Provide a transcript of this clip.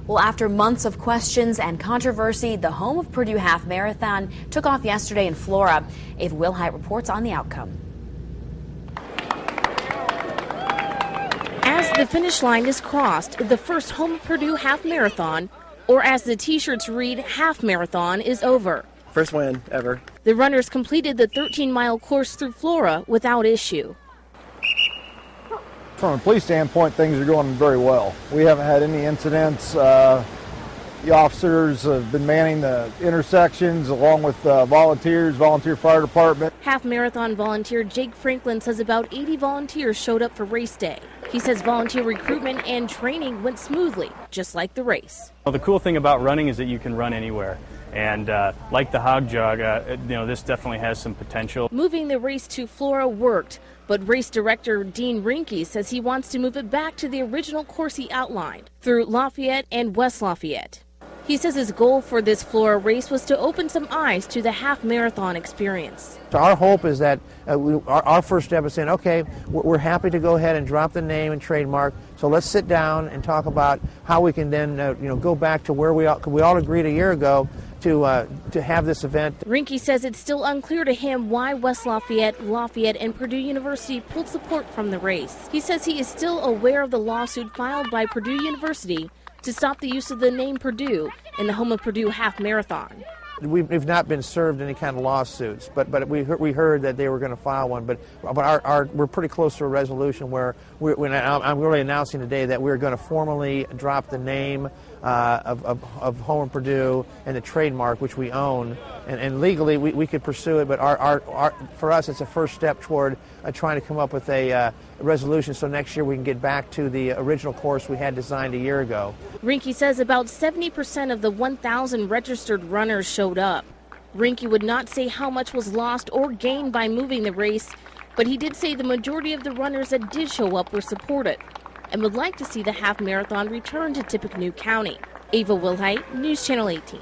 Well, after months of questions and controversy, the home of Purdue Half Marathon took off yesterday in Flora. Ava Wilhite reports on the outcome. As the finish line is crossed, the first home of Purdue Half Marathon, or as the t-shirts read, Half Marathon, is over. First win ever. The runners completed the 13-mile course through Flora without issue. From a police standpoint, things are going very well. We haven't had any incidents. The officers have been manning the intersections along with volunteer fire department. Half marathon volunteer Jake Franklin says about 80 volunteers showed up for race day. He says volunteer recruitment and training went smoothly, just like the race. Well, the cool thing about running is that you can run anywhere. And like the hog jog, this definitely has some potential. Moving the race to Flora worked, but race director Dean Rinke says he wants to move it back to the original course he outlined through Lafayette and West Lafayette. He says his goal for this Flora race was to open some eyes to the half marathon experience. So our hope is that our first step is saying, okay, we're happy to go ahead and drop the name and trademark. So let's sit down and talk about how we can then go back to where we all agreed a year ago to have this event. Rinke says it's still unclear to him why West Lafayette, Lafayette, and Purdue University pulled support from the race. He says he is still aware of the lawsuit filed by Purdue University to stop the use of the name Purdue in the home of Purdue Half Marathon. We've not been served any kind of lawsuits, but we heard that they were going to file one. But we're pretty close to a resolution where I'm really announcing today that we're going to formally drop the name of Home of Purdue and the trademark, which we own, and legally we could pursue it. But for us, it's a first step toward trying to come up with a resolution so next year we can get back to the original course we had designed a year ago. Rinke says about 70% of the 1,000 registered runners showed up. Rinke would not say how much was lost or gained by moving the race, but he did say the majority of the runners that did show up were supportive and would like to see the half marathon return to Tippecanoe County. Ava Wilhite, News Channel 18.